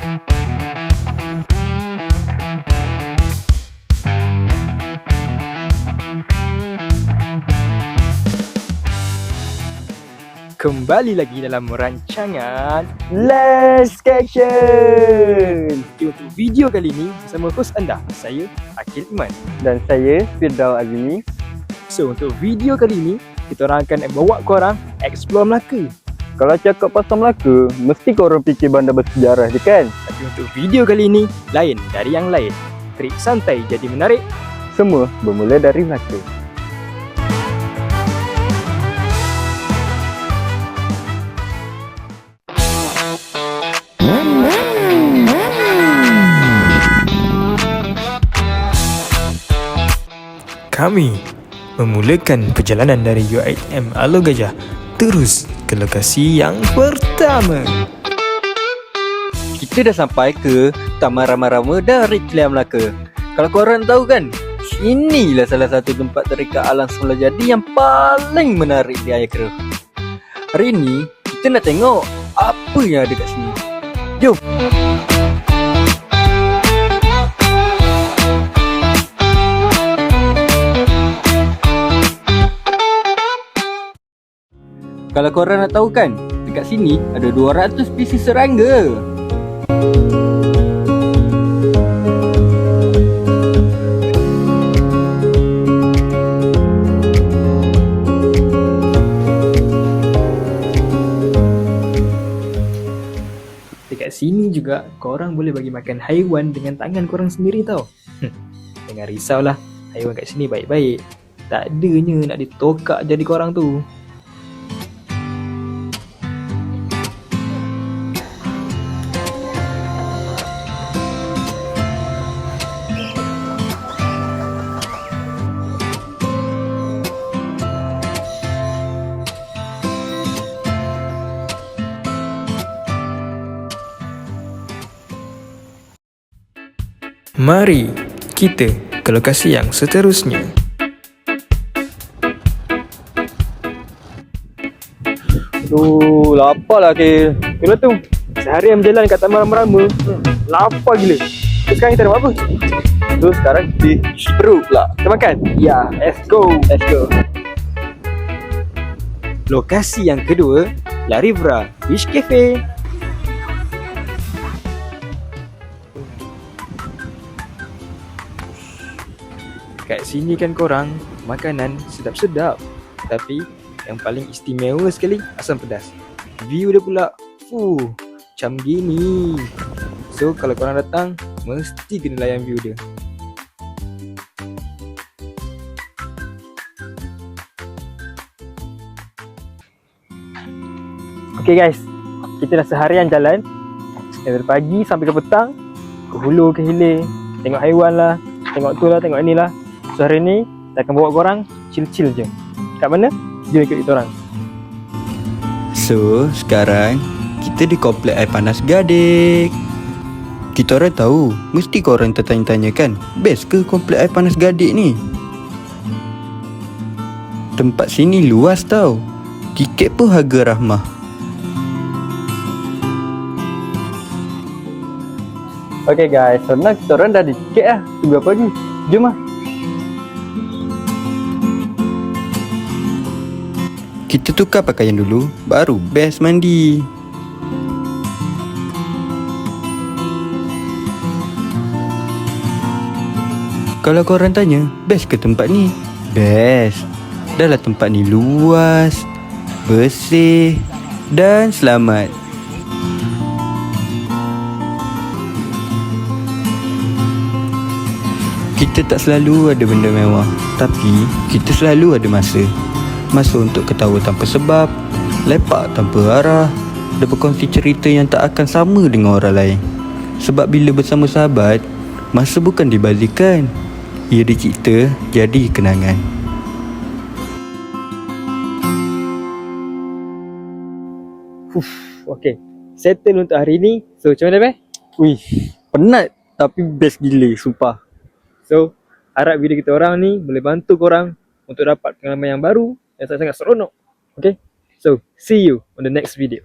Kembali lagi dalam rancangan Let's Action! untuk video kali ini bersama hos anda, saya Akil Iman. Dan saya Firdaus Azmi. So untuk video kali ini kita orang akan bawa korang explore Melaka. Kalau cakap pasal Melaka, mesti korang fikir bandar bersejarah je kan? Tapi untuk video kali ini lain dari yang lain. Trip santai jadi menarik. Semua bermula dari Melaka. Kami memulakan perjalanan dari UiTM Alor Gajah terus ke lokasi yang pertama. Kita dah sampai ke Taman Rama-Rama dari Keliang Melaka. Kalau korang tahu kan, inilah salah satu tempat tarikat alam semula jadi yang paling menarik di air keruh. Hari ini kita nak tengok apa yang ada kat sini. Jom! Kalau korang nak tahu kan, dekat sini ada 200 spesies serangga. Dekat sini juga korang boleh bagi makan haiwan dengan tangan korang sendiri tau. Jangan risaulah, haiwan kat sini baik-baik. Tak adanya nak ditokak jadi korang tu. Mari kita ke lokasi yang seterusnya. Aduh, lapar lah Kil. Kena tu, seharian berjalan kat Taman Rama-Rama, lapar gila. Terus sekarang kita nak buat apa? Tu sekarang di perut pula. Kita makan? Ya, let's go. Let's go. Lokasi yang kedua, La Rivra Beach Cafe. Kat sini kan korang, makanan sedap-sedap. Tapi yang paling istimewa sekali, asam pedas. View dia pula, macam gini. So kalau korang datang, mesti kena layan view dia. Okay guys, kita dah seharian jalan dari pagi sampai ke petang, ke hulu ke hilir, tengok haiwan lah, tengok tu lah, tengok ni lah. So hari ni saya akan bawa korang chill-chill je. Kat mana? Jom ikut kita orang. So, sekarang kita di komplek air panas Gadik. Kita orang tahu, mesti korang tertanya-tanya kan, best ke komplek air panas Gadik ni? Tempat sini luas tau. Tiket pun harga rahmah. Okay guys, so now kita orang dah di tiket lah. Tunggu apa lagi? Jom lah. Kita tukar pakaian dulu, baru best mandi. Kalau korang tanya, best ke tempat ni? Best. Dah lah tempat ni luas, bersih dan selamat. Kita tak selalu ada benda mewah, tapi kita selalu ada masa. Masa untuk ketawa tanpa sebab, lepak tanpa arah, dan berkongsi cerita yang tak akan sama dengan orang lain. Sebab bila bersama sahabat, masa bukan dibalikan, ia dicipta jadi kenangan. Okay, settle untuk hari ni. So macam mana Wih, penat tapi best gila, sumpah. So harap video kita orang ni boleh bantu korang untuk dapat pengalaman yang baru yang sangat-sangat seronok. Okay, so see you on the next video.